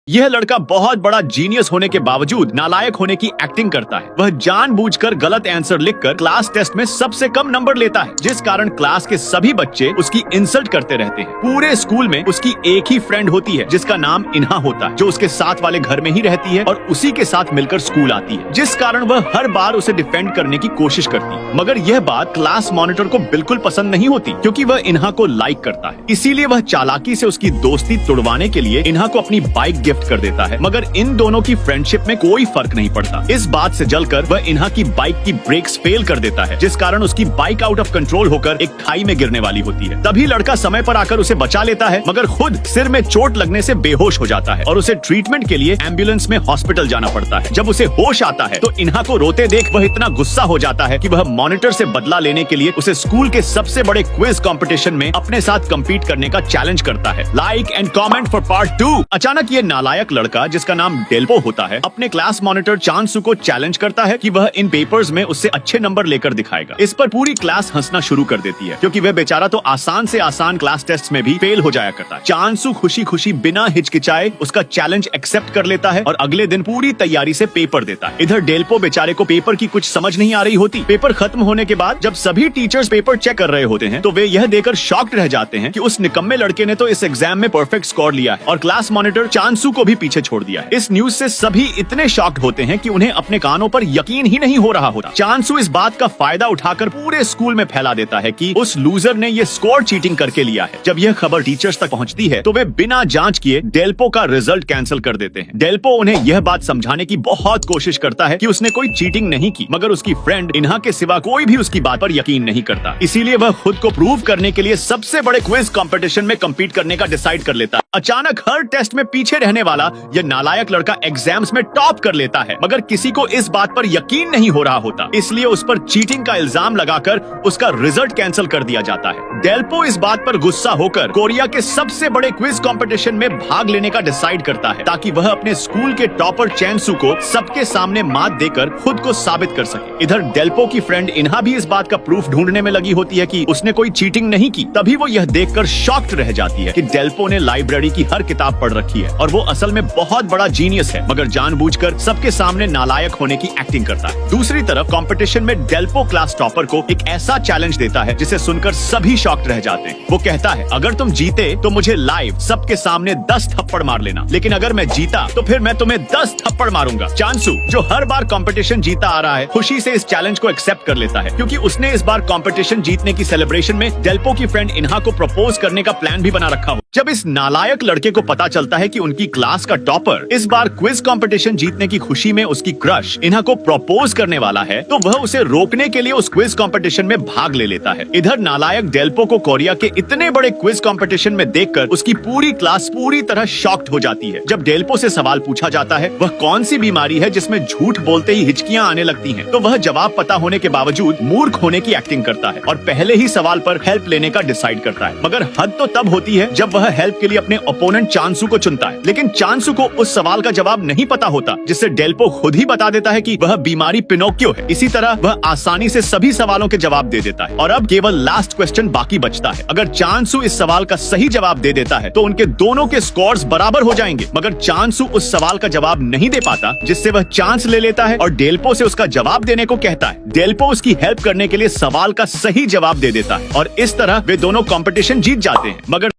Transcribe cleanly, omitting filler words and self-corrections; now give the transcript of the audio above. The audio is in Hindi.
यह लड़का बहुत बड़ा जीनियस होने के बावजूद नालायक होने की एक्टिंग करता है। वह जानबूझकर गलत आंसर लिखकर क्लास टेस्ट में सबसे कम नंबर लेता है, जिस कारण क्लास के सभी बच्चे उसकी इंसल्ट करते रहते हैं। पूरे स्कूल में उसकी एक ही फ्रेंड होती है जिसका नाम इन्हा होता है, जो उसके साथ वाले घर में ही रहती है और उसी के साथ मिलकर स्कूल आती है, जिस कारण वह हर बार उसे डिफेंड करने की कोशिश करती है। मगर यह बात क्लास मॉनिटर को बिल्कुल पसंद नहीं होती, क्योंकि वह इन्हा को लाइक करता है। इसीलिए वह चालाकी से उसकी दोस्ती तुड़वाने के लिए इन्हा को अपनी बाइक गिफ्ट कर देता है। मगर इन दोनों की फ्रेंडशिप में कोई फर्क नहीं पड़ता। इस बात से जलकर वह इन्हा की बाइक की ब्रेक्स फेल कर देता है, जिस कारण उसकी बाइक आउट ऑफ कंट्रोल होकर एक खाई में गिरने वाली होती है। तभी लड़का समय पर आकर उसे बचा लेता है, मगर खुद सिर में चोट लगने से बेहोश हो जाता है और उसे ट्रीटमेंट के लिए एम्बुलेंस में हॉस्पिटल जाना पड़ता है। जब उसे होश आता है तो इन्हा को रोते देख वह इतना गुस्सा हो जाता है कि वह मॉनिटर से बदला लेने के लिए उसे स्कूल के सबसे बड़े क्विज कंपटीशन में अपने साथ कम्पीट करने का चैलेंज करता है। Like and comment for part 2। अचानक ये नालायक लड़का, जिसका नाम डेल्पो होता है, अपने क्लास मॉनिटर चांसू को चैलेंज करता है कि वह इन पेपर्स में उससे अच्छे नंबर लेकर दिखाएगा। इस पर पूरी क्लास हंसना शुरू कर देती है, क्योंकि वह बेचारा तो आसान से आसान क्लास टेस्ट में भी फेल हो जाया करता है। चांसू खुशी खुशी बिना हिचकिचाए उसका चैलेंज एक्सेप्ट कर लेता है और अगले दिन पूरी तैयारी से पेपर देता है। इधर डेल्पो बेचारे को पेपर की कुछ समझ नहीं आ रही होती। पेपर खत्म होने के बाद जब सभी टीचर्स पेपर चेक कर रहे होते हैं तो वे यह देखकर शॉक्ड रह जाते हैं कि उस निकम्मे लड़के ने तो इस एग्जाम में परफेक्ट स्कोर लिया है और क्लास मॉनिटर चांसू को भी पीछे छोड़ दिया है। इस न्यूज से सभी इतने शॉक्ड होते हैं कि उन्हें अपने कानों पर यकीन ही नहीं हो रहा होता। चांसू इस बात का फायदा उठाकर पूरे स्कूल में फैला देता है कि उस लूजर ने ये स्कोर चीटिंग करके लिया है। जब यह खबर टीचर्स तक पहुंचती है तो वे बिना जांच किए डेल्पो का रिजल्ट कैंसिल कर देते हैं। डेल्पो उन्हें यह बात समझाने की बहुत कोशिश करता है कि उसने कोई चीटिंग नहीं की, मगर उसकी फ्रेंड इन्हा के सिवा कोई भी उसकी बात पर यकीन नहीं करता। इसीलिए वह खुद को प्रूव करने के लिए सबसे बड़े क्विज कंपटीशन में कम्पीट करने का डिसाइड कर लेता है। अचानक हर टेस्ट में पीछे रहने वाला यह नालायक लड़का एग्जाम्स में टॉप कर लेता है, मगर किसी को इस बात पर यकीन नहीं हो रहा होता। इसलिए उस पर चीटिंग का इल्जाम लगाकर उसका रिजल्ट कैंसिल कर दिया जाता है। डेल्पो इस बात पर गुस्सा होकर कोरिया के सबसे बड़े क्विज कंपटीशन में भाग लेने का डिसाइड करता है, ताकि वह अपने स्कूल के टॉपर चैंसू को सबके सामने मात देकर खुद को साबित कर सके। इधर डेल्पो की फ्रेंड इन्हा भी इस बात का प्रूफ ढूंढने में लगी होती है कि उसने कोई चीटिंग नहीं की। तभी वो यह देखकर शॉक्ड रह जाती है कि डेल्पो ने लाइब्रेरी की हर किताब पढ़ रखी है और वो असल में बहुत बड़ा जीनियस है, मगर जानबूझकर सबके सामने नालायक होने की एक्टिंग करता है। दूसरी तरफ कंपटीशन में डेल्पो क्लास टॉपर को एक ऐसा चैलेंज देता है जिसे सुनकर सभी शॉक्ड रह जाते हैं। वो कहता है, अगर तुम जीते तो मुझे लाइव सबके सामने 10 थप्पड़ मार लेना, लेकिन अगर मैं जीता तो फिर मैं तुम्हें 10 थप्पड़ मारूंगा। चांसू, जो हर बार कंपटीशन जीता आ रहा है, खुशी से इस चैलेंज को एक्सेप्ट कर लेता है, क्योंकि उसने इस बार कंपटीशन जीतने की सेलिब्रेशन में डेल्पो की फ्रेंड इन्हा को प्रपोज करने का प्लान भी बना रखा हो। जब इस नालायक लड़के को पता चलता है कि उनकी क्लास का टॉपर इस बार क्विज कंपटीशन जीतने की खुशी में उसकी क्रश इन्हा को प्रपोज करने वाला है, तो वह उसे रोकने के लिए उस क्विज कंपटीशन में भाग ले लेता है। इधर नालायक डेल्पो को कोरिया के इतने बड़े क्विज कंपटीशन में देखकर उसकी पूरी क्लास पूरी तरह शॉक्ड हो जाती है। जब डेल्पो से सवाल पूछा जाता है वह कौन सी बीमारी है जिसमें झूठ बोलते ही हिचकियां आने लगती हैं, तो वह जवाब पता होने के बावजूद मूर्ख होने की एक्टिंग करता है और पहले ही सवाल पर हेल्प लेने का डिसाइड करता है। मगर हद तो तब होती है जब वह हेल्प के लिए अपने ओपोनेंट चांसू को चुनता है, लेकिन चांसू को उस सवाल का जवाब नहीं पता होता, जिससे डेल्पो खुद ही बता देता है कि वह बीमारी पिनोकियो है। इसी तरह वह आसानी से सभी सवालों के जवाब दे देता है और अब केवल लास्ट क्वेश्चन बाकी बचता है। अगर चांसू इस सवाल का सही जवाब दे देता है तो उनके दोनों के स्कोर्स बराबर हो जाएंगे, मगर चांसू उस सवाल का जवाब नहीं दे पाता, जिससे वह चांस ले लेता है और डेल्पो से उसका जवाब देने को कहता है। डेल्पो उसकी हेल्प करने के लिए सवाल का सही जवाब दे देता है और इस तरह वे दोनों कंपटीशन जीत जाते हैं। मगर